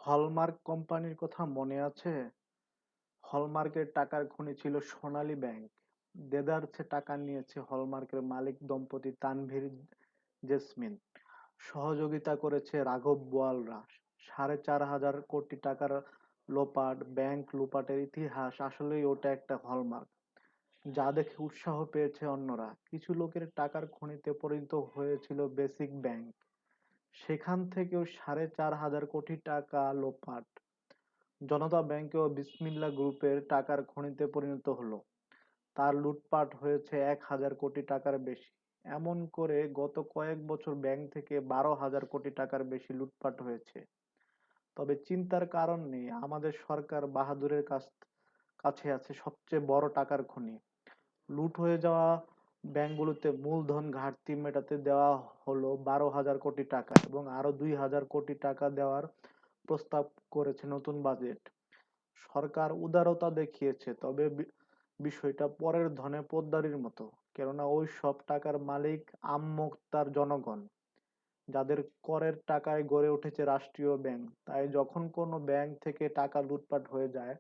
Hallmark কোম্পানির কথা মনে আছে? হলমার্কের টাকার খনি ছিল সোনালী ব্যাংক। দেদারসে টাকা নিয়েছে হলমার্কের মালিক দম্পতি তানভীর জেসমিন। সহযোগিতা করেছে রাঘব বোয়ালরা। 4,500 কোটি টাকার লোপাট, ব্যাংক লুপাটের ইতিহাস আসলেই ওটা একটা হলমার্ক, যা দেখে উৎসাহ পেয়েছে অন্যরা। কিছু লোকের টাকার খনিতে পরিণত হয়েছিল বেসিক ব্যাংক। সেখান থেকেও 4,500 কোটি টাকা লোপাট। জনতা ব্যাংকেও বিসমিল্লাহ গ্রুপের টাকার খনিতে পরিণত হলো। তার লুটপাট হয়েছে 1,000 কোটি টাকার বেশি। এমন করে গত কয়েক বছর ব্যাংক থেকে 12,000 কোটি টাকার বেশি লুটপাট হয়েছে। তবে চিন্তার কারণ নেই, আমাদের সরকার বাহাদুরের কাছে আছে সবচেয়ে বড় টাকার খনি। লুট হয়ে যাওয়া ব্যাংকগুলোতে মূলধন ঘাটতি মেটাতে দেওয়া হলো 12,000 কোটি টাকা এবং আরো 2,000 কোটি টাকা দেওয়ার প্রস্তাব করেছে নতুন বাজেট। সরকার উদারতা দেখিয়েছে, তবে বিষয়টা পরের ধনে পোদ্দারির মতো। কেননা ওই সব টাকার মালিক আমমোক্তার জনগণ, যাদের করের টাকায় গড়ে উঠেছে রাষ্ট্রীয় ব্যাংক। তাই যখন কোনো ব্যাংক থেকে টাকা লুটপাট হয়ে যায়,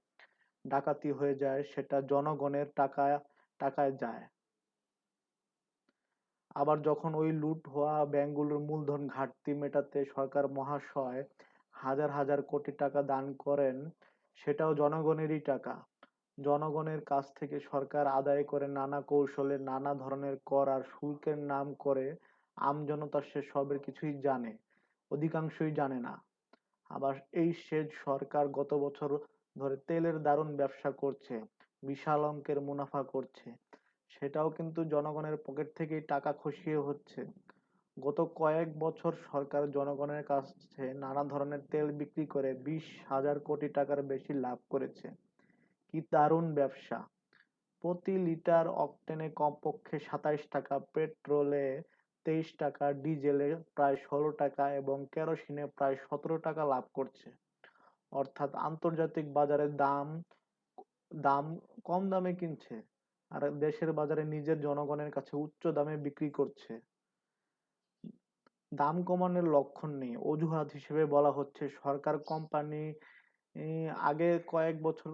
ডাকাতি হয়ে যায়, সেটা জনগণের টাকায় টাকায় যায়। আবার যখন ওই লুট হওয়া ব্যাংকগুলোর মূলধন ঘাটতি মেটাতে সরকার মহাশয় হাজার হাজার কোটি টাকা দান করেন, সেটাও জনগণেরই টাকা। জনগণের কাছ থেকে সরকার আদায় করে নানা কৌশলে নানা ধরনের কর আর শুল্কের নাম করে আমজনতা সে সবের কিছুই জানে, অধিকাংশই জানে না। আবার এই সেচ সরকার গত বছর ধরে তেলের দারুণ ব্যবসা করছে, বিশাল অঙ্কের মুনাফা করছে। সেটাও কিন্তু জনগণের পকেট থেকেই টাকা খসিয়ে হচ্ছে। গত কয়েক বছর সরকার জনগণের কাছে নানা ধরনের তেল বিক্রি করে 20,000 কোটি টাকার বেশি লাভ করেছে। কি দারুণ ব্যবসা! প্রতি লিটার অকটেনে কমপক্ষে 27 টাকা, পেট্রোলে 23 টাকা, ডিজেলে প্রায় 16 টাকা এবং কেরোসিনে প্রায় 17 টাকা লাভ করছে। অর্থাৎ আন্তর্জাতিক বাজারে দাম দাম কম দামে কিনছে, আর দেশের বাজারে নিজের জনগণের কাছে উচ্চ দামে বিক্রি করছে। দাম কমানোর লক্ষণ নেই, অজুহাত হিসেবে বলা হচ্ছে সরকার কোম্পানি আগে কয়েক বছর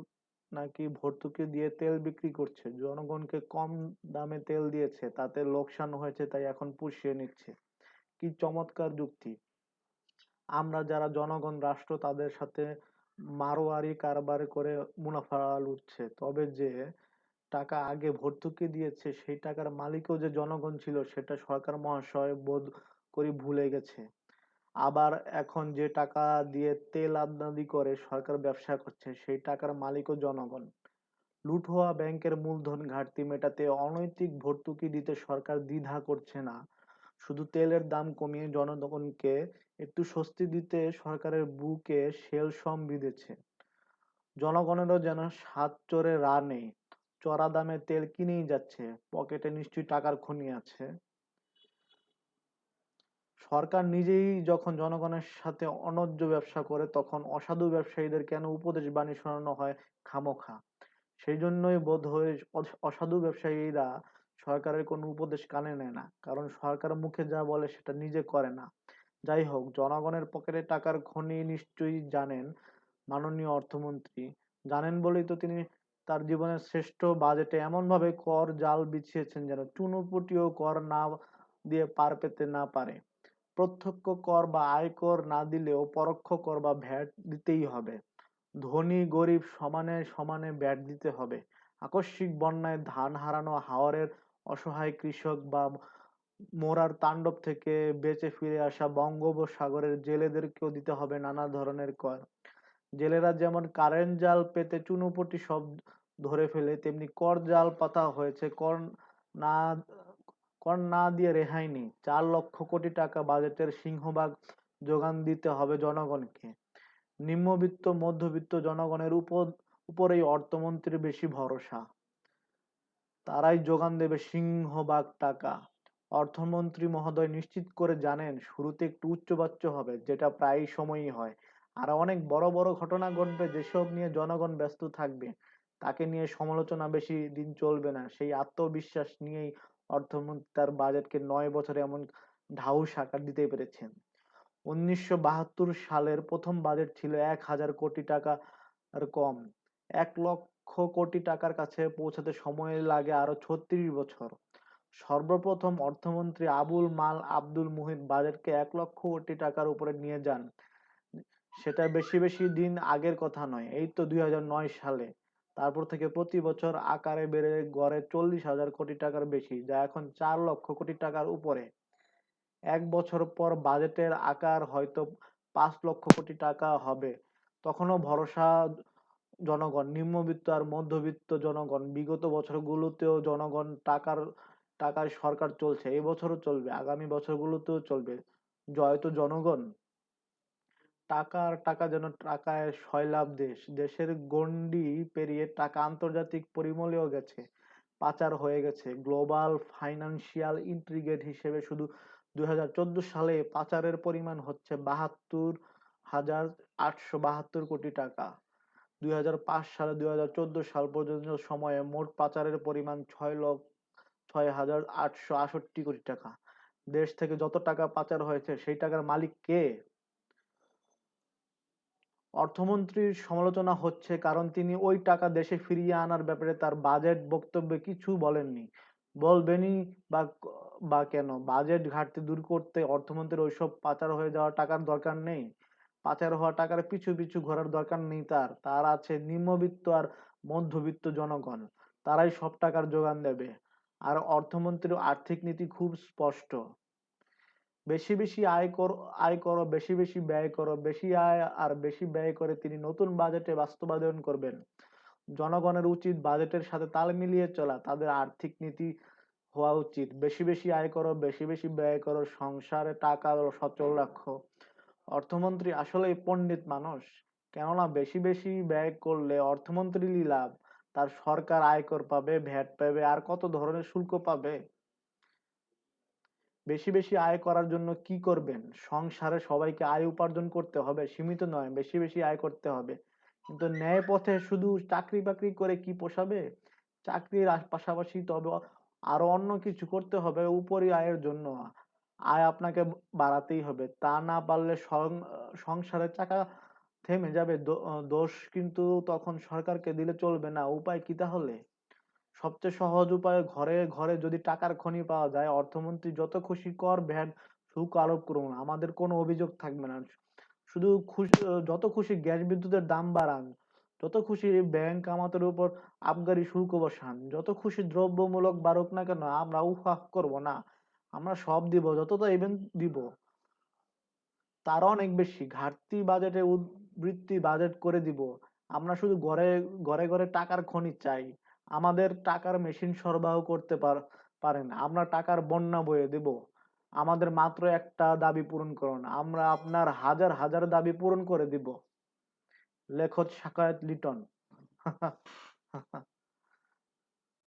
নাকি ভর্তুকি দিয়ে তেল বিক্রি করছে, জনগণকে কম দামে তেল দিয়েছে, তাতে লোকসান হয়েছে, তাই এখন পুষিয়ে নিচ্ছে। কি চমৎকার যুক্তি! আমরা যারা জনগণ রাষ্ট্র, তাদের সাথে মারোয়ারি কারবার করে মুনাফা লুটছে। তবে যে টাকা আগে ভর্তুকি দিয়েছে, সেই টাকার মালিকও যে জনগণ ছিল, সেটা সরকার মহাশয় বোধ করি ভুলে গেছে। আবার এখন যে টাকা দিয়ে তেল আমদানি করে সরকার ব্যবসা করছে, সেই টাকার মালিকও জনগণ। লুট হওয়া ব্যাংকের মূলধন ঘাটতি মেটাতে অনৈতিক ভর্তুকি দিতে সরকার দ্বিধা করছে না। শুধু তেলের দাম কমিয়ে জনগণকে একটু স্বস্তি দিতে সরকারের বুকে সেল বিঁধেছে। জনগণেরও যেন সাত চোরে রা নেই, চড়া দামে তেল কিনেই যাচ্ছে, পকেটে নিশ্চয়ই টাকার খনি আছে। সরকার নিজেই যখন জনগণের সাথে অন্যায্য ব্যবসা করে, তখন অসাধু ব্যবসায়ীদের কেন উপদেশ বাণী শোনানো হয় খামোখা? সেই জন্যই বোধ হয় অসাধু ব্যবসায়ীরা সরকারের কোনো উপদেশ কানে নেয় না, কারণ সরকার মুখে যা বলে সেটা নিজে করে না। যাই হোক, জনগণের পকেটে টাকার খনি নিশ্চয়ই জানেন মাননীয় অর্থমন্ত্রী। জানেন বলেই তো তিনি তার জীবনের শ্রেষ্ঠ বাজেটে এমন ভাবে কর জাল বিছিয়েছেন যেন চুনোপুটিও কর না দিয়ে পার পেতে না পারে। প্রত্যক্ষ কর বা আয়কর না দিলেও পরোক্ষ কর বা ভ্যাট দিতেই হবে। ধনী গরিব সমানে সমানে ভ্যাট দিতে হবে। আকস্মিক বন্যায় ধান হারানো হাওরের অসহায় কৃষক বা মরার তাণ্ডব থেকে বেঁচে ফিরে আসা বঙ্গোপসাগরের জেলেদেরকেও দিতে হবে নানা ধরনের কর। জেলেরা যেমন কারেন্ট জাল পেতে চুনোপুঁটি সব ধরে ফেলে, তেমনি কর জাল পাতা হয়েছে। না কর না দিয়ে রেহাই নেই। 4 লক্ষ কোটি টাকা বাজেটের সিংহভাগ যোগান দিতে হবে জনগণকে। নিম্নবিত্ত মধ্যবিত্ত জনগণের উপরেই অর্থমন্ত্রীর বেশি ভরসা। তারাই যোগান দেবে সিংহভাগ টাকা। অর্থমন্ত্রী মহোদয় নিশ্চিত করে জানেন, শুরুতে একটু উচ্চবাচ্য হবে, যেটা প্রায় সময়ই হয়। আর অনেক বড় বড় ঘটনা ঘটবে, যেসব নিয়ে জনগণ ব্যস্ত থাকবে, তাকে নিয়ে সমালোচনা বেশি দিন চলবে না। সেই আত্মবিশ্বাস নিয়েই অর্থমন্ত্রী তার বাজেটকে 9 বছরে এমন ঢাউস আকার দিতে পেরেছেন। 1972 সালের প্রথম বাজেট ছিল 1000 কোটি টাকা আর কম। 1 লক্ষ কোটি টাকার কাছে পৌঁছাতে সময় লাগে আরো 36 বছর। সর্বপ্রথম অর্থমন্ত্রী আবুল মাল আব্দুল মুহিত বাজেটকে 1 লক্ষ কোটি টাকার উপরে নিয়ে যান। সেটা বেশি বেশি দিন আগের কথা নয়, এই তো 2009 সালে। তারপর থেকে প্রতি বছর আকারে বেড়ে গড়ে 40,000 কোটি টাকার বেশি, যা এখন 4 লক্ষ কোটি টাকার উপরে। 1 বছর পর বাজেটের আকার হয়তো 5 লক্ষ কোটি টাকা হবে। তখনও ভরসা জনগণ, নিম্নবিত্ত আর মধ্যবিত্ত জনগণ। বিগত বছরগুলোতেও জনগণ টাকায় সরকার চলছে, এই বছরও চলবে, আগামী বছরগুলোতেও চলবে। জয় তো জনগণ। টাকা আর টাকা যেন টাকায় সয়লাব দেশ। দেশের গণ্ডি পেরিয়ে টাকা আন্তর্জাতিক পরিমলেও গেছে, পাচার হয়ে গেছে। গ্লোবাল ফাইন্যান্সিয়াল ইন্টিগ্রেট হিসেবে শুধু 2014 সালে পাচারের পরিমাণ হচ্ছে 72,872 কোটি টাকা। 2005 সালে 2014 সাল পর্যন্ত সময়ে মোট পাচারের পরিমাণ 6,0868 কোটি টাকা। দেশ থেকে যত টাকা পাচার হয়েছে সেই টাকার মালিক কে? অর্থমন্ত্রীর সমালোচনা হচ্ছে কারণ তিনি ওই টাকা দেশে ফিরিয়ে আনার ব্যাপারে তার বাজেট বক্তব্যে কিছু বলেননি। বলবেনই বা বা কেন? বাজেট ঘাটতি দূর করতে অর্থমন্ত্রীর ওইসব পাচার হয়ে যাওয়া টাকার দরকার নেই। পাচার হওয়া টাকার পিছু পিছু ঘোরার দরকার নেই তার। তার আছে নিম্নবিত্ত আর মধ্যবিত্ত জনগণ। তারাই সব টাকার যোগান দেবে। আর অর্থমন্ত্রীর আর্থিক নীতি খুব স্পষ্ট। বেশি বেশি আয় করো, বেশি বেশি ব্যয় করো। বেশি আয় আর বেশি ব্যয় করে তিনি নতুন বাজেটে বাস্তবায়ন করবেন। জনগণের উচিত বাজেটের সাথে তাল মিলিয়ে চলা। তাদের আর্থিক নীতি হওয়া উচিত বেশি বেশি আয় করো, বেশি বেশি ব্যয় করো, সংসারে টাকা সচল রাখো। অর্থমন্ত্রী আসলেই পণ্ডিত মানুষ। কেননা বেশি বেশি ব্যয় করলে অর্থমন্ত্রীরই লাভ। তার সরকার আয়কর পাবে, ভ্যাট পাবে, আর কত ধরনের শুল্ক পাবে। বেশি বেশি আয় করার জন্য কি করবেন? সংসারে সবাইকে আয় উপার্জন করতে হবে, সীমিত নয়, বেশি বেশি আয় করতে হবে। কিন্তু ন্যায় পথে শুধু চাকরি বাকরি করে কি পোষাবে? চাকরির পাশাপাশি তবে আরো অন্য কিছু করতে হবে উপরি আয়ের জন্য। আয় আপনাকে বাড়াতেই হবে, তা না পারলে সংসারের চাকা থেমে যাবে। দোষ কিন্তু তখন সরকারকে দিলে চলবে না। উপায় কি তাহলে? সবচেয়ে সহজ উপায়, ঘরে ঘরে যদি টাকার খনি পাওয়া যায়, অর্থমন্ত্রী যত খুশি কর ভ্যাট শুল্ক আরোপ করুন, আমাদের কোনো অভিযোগ থাকবে না। শুধু যত খুশি গ্যাস বিদ্যুতের দাম বাড়ান, যত খুশি ব্যাংক আমাদের উপর আবগারি শুল্ক বসান, যত খুশি দ্রব্যমূলক বাড়ুক না কেন, আমরা উফাক করব না। আমরা সব দিব, যতটা ইভেন দিব, তার অনেক বেশি। ঘাটতি বাজেটে উদ্বৃত্তি বাজেট করে দিব। আমরা শুধু ঘরে ঘরে ঘরে টাকার খনি চাই। আমাদের টাকার মেশিন সরবরাহ করতে পারেন, আমরা টাকার বন্যা বয়ে দেব। আমাদের মাত্র একটা দাবি পূরণ করুন, আমরা আপনার হাজার হাজার দাবি পূরণ করে দিব। লেখক শাকায়েত লিটন।